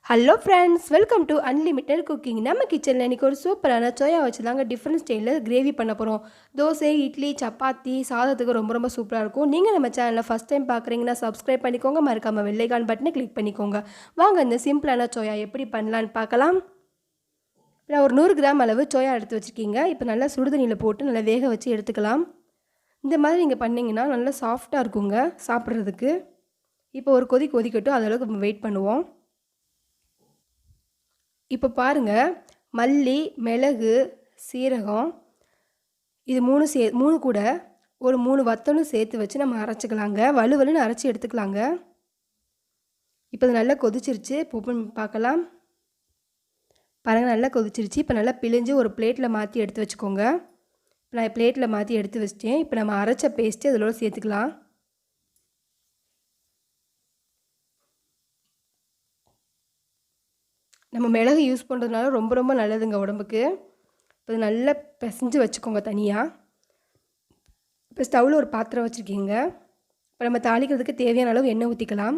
Hello friends, welcome to unlimited cooking. நம்ம கிச்சனில் இன்றைக்கி ஒரு சூப்பரான சோயா வச்சு தாங்க டிஃப்ரெண்ட் ஸ்டைலில் கிரேவி பண்ண போகிறோம். தோசை, இட்லி, சப்பாத்தி, சாதத்துக்கு ரொம்ப ரொம்ப சூப்பராக இருக்கும். நீங்கள் நம்ம சேனலில் ஃபஸ்ட் டைம் பார்க்குறீங்கன்னா சப்ஸ்கிரைப் பண்ணிக்கோங்க. மறக்காமல் வெள்ளைக்கான் பட்டனை கிளிக் பண்ணிக்கோங்க. வாங்க இந்த சிம்பிளான சோயா எப்படி பண்ணலான்னு பார்க்கலாம். நான் ஒரு 100 கிராம் அளவு சோயா எடுத்து வச்சுருக்கீங்க. இப்போ நல்லா சுடுதண்ணியில் போட்டு நல்லா வேக வச்சு எடுத்துக்கலாம். இந்த மாதிரி நீங்கள் பண்ணிங்கன்னா நல்லா சாஃப்டாக இருக்குங்க சாப்பிட்றதுக்கு. இப்போ ஒரு கொதிக்கட்டும், அதளவுக்கு நம்ம வெயிட் பண்ணுவோம். இப்போ பாருங்கள், மல்லி, மிளகு, சீரகம் இது 3 கூட ஒரு 3 வத்தலும் சேர்த்து வச்சு நம்ம அரைச்சிக்கலாங்க. வலுவலுன்னு அரைச்சி எடுத்துக்கலாங்க. இப்போ இது நல்லா கொதிச்சிருச்சு. ஓப்பன் பார்க்கலாம். பாருங்கள், நல்லா கொதிச்சிருச்சு. இப்போ நல்லா பிழிஞ்சு ஒரு பிளேட்டில் மாற்றி எடுத்து வச்சுக்கோங்க. இப்போ நான் பிளேட்டில் மாற்றி எடுத்து வச்சிட்டேன். இப்போ நம்ம அரைச்ச பேஸ்ட்டு இதோட சேர்த்துக்கலாம். நம்ம மிளகு யூஸ் பண்ணுறதுனால ரொம்ப ரொம்ப நல்லதுங்க உடம்புக்கு. இப்போ நல்லா பிசைஞ்சு வச்சுக்கோங்க தனியாக. இப்போ ஸ்டவ்வில் ஒரு பாத்திரம் வச்சுருக்கீங்க. இப்போ நம்ம தாளிக்கிறதுக்கு தேவையான அளவு எண்ணெய் ஊற்றிக்கலாம்.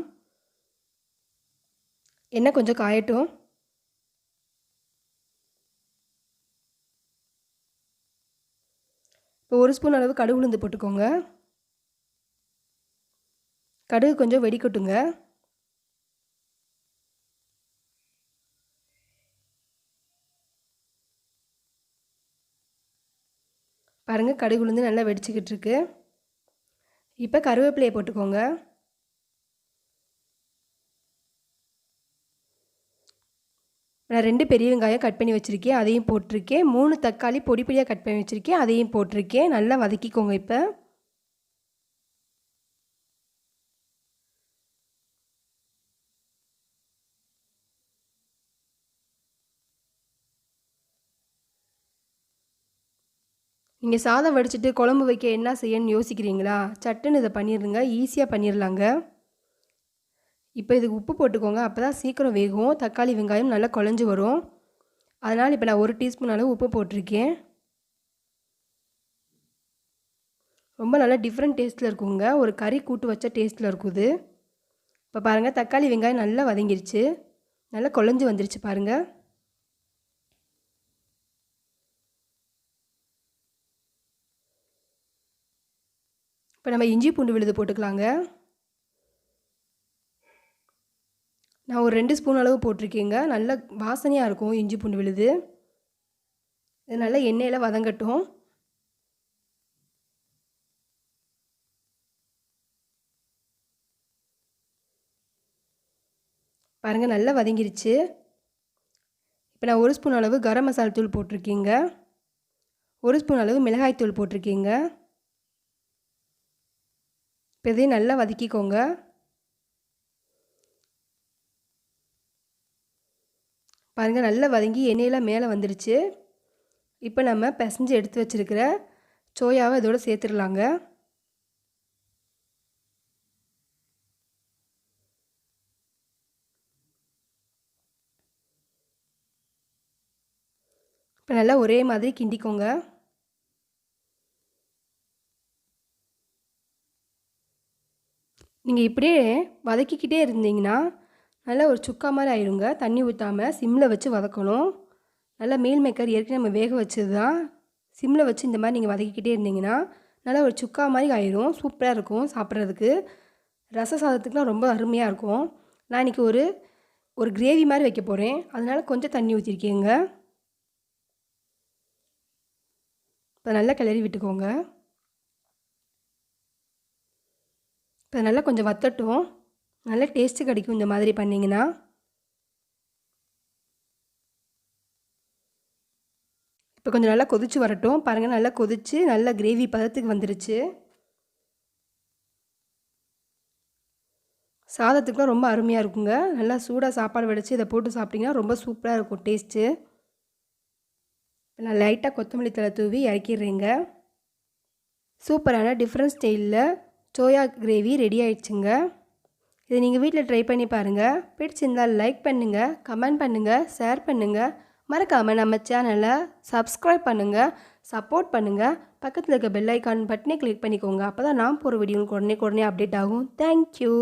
எண்ணெய் கொஞ்சம் காயட்டும். இப்போ 1 ஸ்பூன் அளவு கடுகு உளுந்து போட்டுக்கோங்க. கடுகு கொஞ்சம் வெடிக்கட்டுங்க. பாருங்கள், கடுகு உளுந்து நல்லா வெடிச்சிக்கிட்டு இருக்கு. இப்போ கருவேப்பிலையை போட்டுக்கோங்க. நான் 2 பெரிய வெங்காயம் கட் பண்ணி வச்சுருக்கேன், அதையும் போட்டிருக்கேன். 3 தக்காளி பொடி பொடியாக கட் பண்ணி வச்சுருக்கேன், அதையும் போட்டிருக்கேன். நல்லா வதக்கிக்கோங்க. இப்போ நீங்கள் சாதம் வடிச்சிட்டு குழம்பு வைக்க என்ன செய்யணும்னு யோசிக்கிறீங்களா? சட்டுன்னு இதை பண்ணிடுங்க, ஈஸியாக பண்ணிடலாங்க. இப்போ இதுக்கு உப்பு போட்டுக்கோங்க. அப்போ தான் சீக்கிரம் வேகும். தக்காளி வெங்காயம் நல்லா குழஞ்சி வரும். அதனால் இப்போ நான் 1 டீஸ்பூன் அளவு உப்பு போட்டிருக்கேன். ரொம்ப நல்லா டிஃப்ரெண்ட் டேஸ்ட்டில் இருக்குங்க. ஒரு கறி கூட்டு வச்ச டேஸ்ட்டில் இருக்குது. இப்போ பாருங்கள், தக்காளி வெங்காயம் நல்லா வதங்கிருச்சு. நல்லா குழஞ்சி வந்துருச்சு பாருங்கள். இப்போ நம்ம இஞ்சி பூண்டு விழுது போட்டுக்கலாங்க. நான் ஒரு 2 ஸ்பூன் அளவு போட்டிருக்கேங்க. நல்ல வாசனையாக இருக்கும் இஞ்சி பூண்டு விழுது. இது நல்லா எண்ணெயில் வதங்கட்டும். பாருங்கள், நல்லா வதங்கிருச்சு. இப்போ நான் 1 ஸ்பூன் அளவு கரம் மசாலா தூள் போட்டிருக்கேங்க. 1 ஸ்பூன் அளவு மிளகாய் தூள் போட்டிருக்கேங்க. இப்போ இதையும் நல்லா வதக்கிக்கோங்க. பாருங்கள், நல்லா வதங்கி எண்ணெயெல்லாம் மேலே வந்துருச்சு. இப்போ நம்ம பிசைஞ்சு எடுத்து வச்சுருக்கிற சோயாவை இதோட சேர்த்துடலாங்க. இப்போ நல்லா ஒரே மாதிரி கிண்டிக்கோங்க. நீங்கள் இப்படியே வதக்கிக்கிட்டே இருந்தீங்கன்னா நல்லா ஒரு சுக்கா மாதிரி ஆயிடுங்க. தண்ணி ஊற்றாமல் சிம்மில் வச்சு வதக்கணும். நல்லா மீல்மேக்கர் ஏற்கனவே நம்ம வேக வச்சது தான். சிம்மில் வச்சு இந்த மாதிரி நீங்கள் வதக்கிக்கிட்டே இருந்தீங்கன்னா நல்லா ஒரு சுக்கா மாதிரி ஆயிடும். சூப்பராக இருக்கும் சாப்பிட்றதுக்கு. ரச சாதத்துக்குலாம் ரொம்ப அருமையாக இருக்கும். நான் இன்றைக்கி ஒரு கிரேவி மாதிரி வைக்க போகிறேன். அதனால் கொஞ்சம் தண்ணி ஊற்றிருக்கேங்க. இப்போ நல்லா கிளறி விட்டுக்கோங்க. இப்போ நல்லா கொஞ்சம் வத்தட்டும். நல்ல டேஸ்ட்டு கிடைக்கும் இந்த மாதிரி பண்ணிங்கன்னா. இப்போ கொஞ்சம் நல்லா கொதிச்சு வரட்டும். பாருங்கள், நல்லா கொதிச்சு நல்லா கிரேவி பதத்துக்கு வந்துருச்சு. சாதத்துக்குலாம் ரொம்ப அருமையாக இருக்குங்க. நல்லா சூடாக சாப்பாடு வடித்து இதை போட்டு சாப்பிட்டிங்கன்னா ரொம்ப சூப்பராக இருக்கும் டேஸ்ட்டு. நான் லைட்டாக கொத்தமல்லி தழை தூவி இறக்கிடுறேங்க. சூப்பரான டிஃப்ரெண்ட் ஸ்டைலில் சோயா கிரேவி ரெடி ஆயிடுச்சுங்க. இதை நீங்கள் வீட்டில் ட்ரை பண்ணி பாருங்கள். பிடிச்சிருந்தால் லைக் பண்ணுங்கள், கமெண்ட் பண்ணுங்கள், ஷேர் பண்ணுங்கள். மறக்காமல் நம்ம சேனலை சப்ஸ்கிரைப் பண்ணுங்கள், சப்போர்ட் பண்ணுங்கள். பக்கத்தில் இருக்க பெல் ஐக்கான் பட்டனை கிளிக் பண்ணிக்கோங்க. அப்போ தான் நான் போகிற வீடியோ உடனே அப்டேட் ஆகும். தேங்க்யூ.